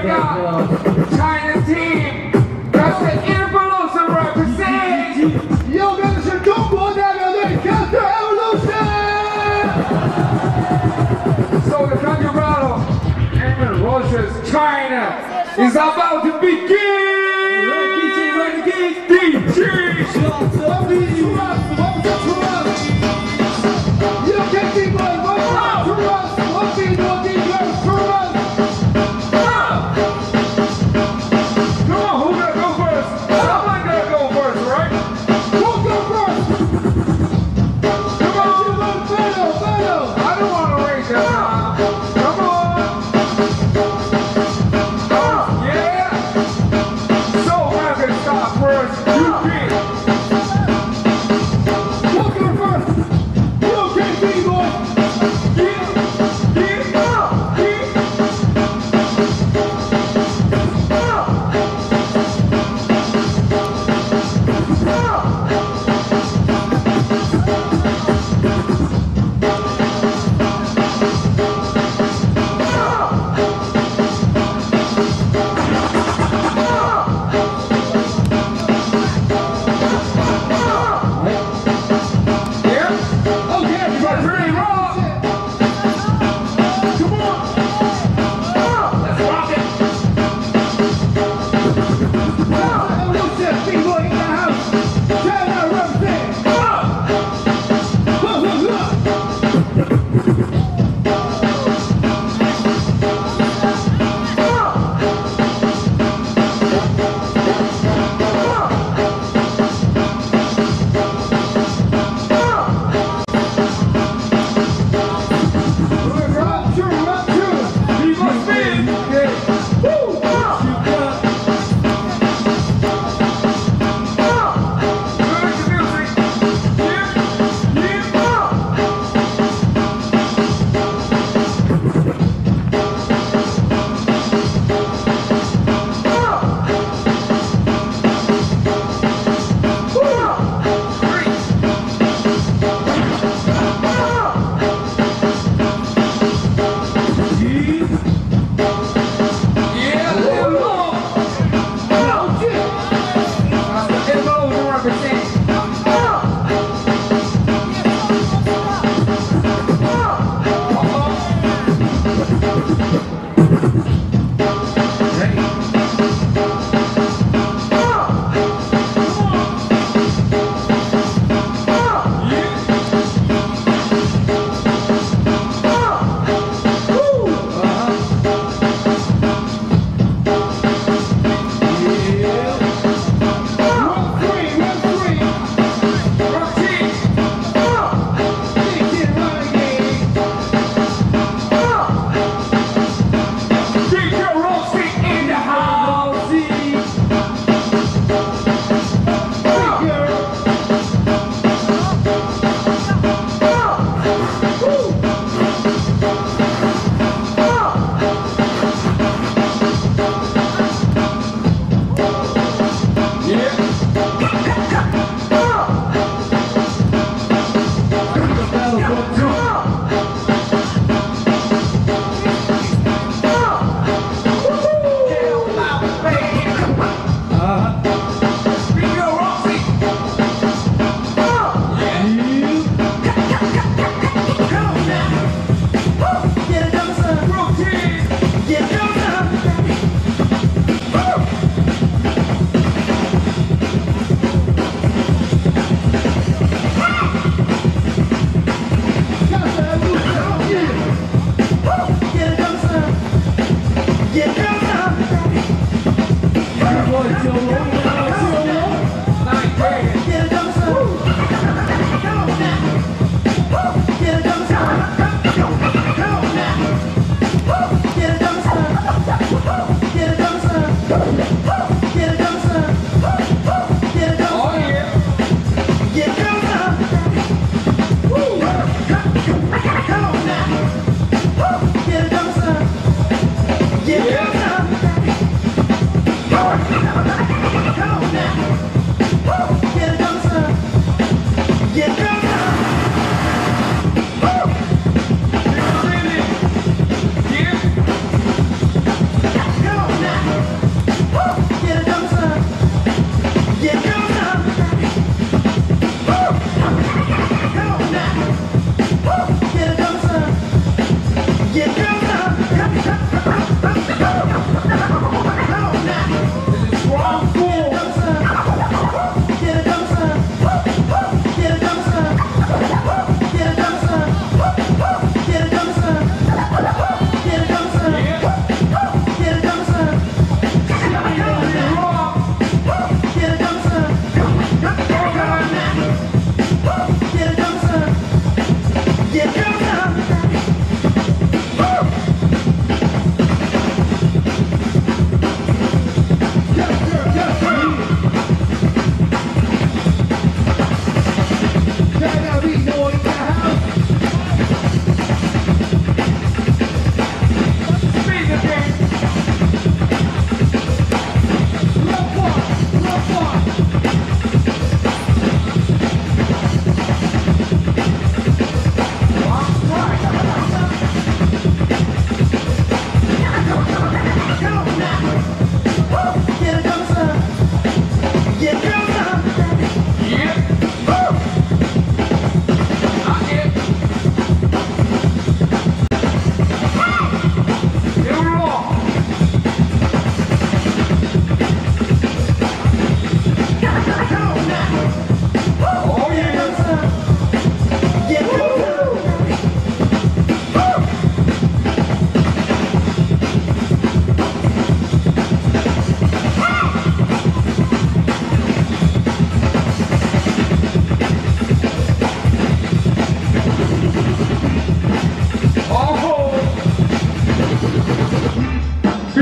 got China team. That's the Evolution represent. Yo, mensen zijn domboy naar de Counter Evolution. So the country battle and versus China is about to begin. DJ, You can be my one to us. One thing, one thing, to us. Come on, who gonna go first? Someone gonna go first, right? Who go first? Come on. Battle. I don't want to race that time. Come on. Yeah. So Mavericks start first. You pick. Who go first? You can be boy. Come on now.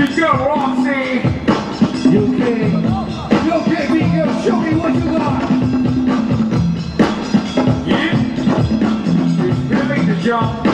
Big girl Roxy. UK, big girl, show me what you got. Yeah. He's feeling the jump.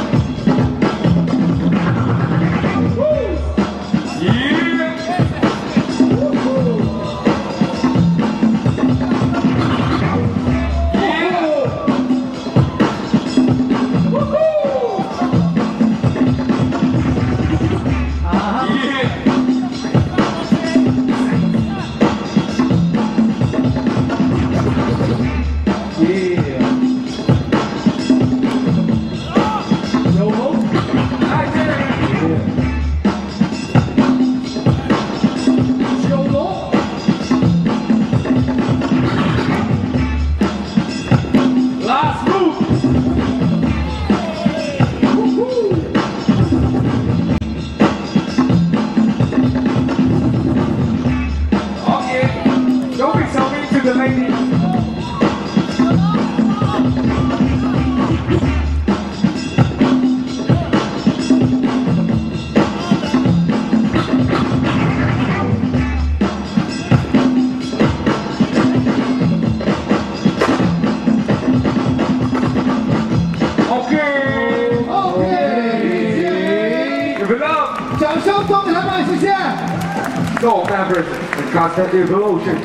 So Mavericks and constant evolution.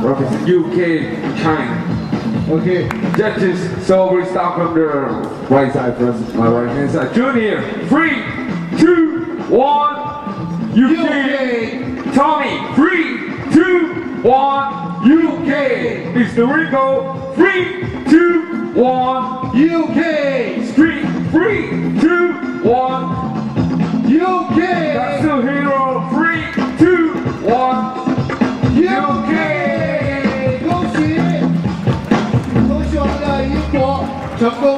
Represent UK, China. Okay. Judges, so we start from the right side first, my right hand side. Junior, 3, 2, 1, UK. Tommy, 3, 2, 1, UK. Mr. Rico, 3, 2, 1, UK. Street, 3, 2, 1. UK! That's the hero! 3, 2, 1! UK! 恭喜我们的英国成功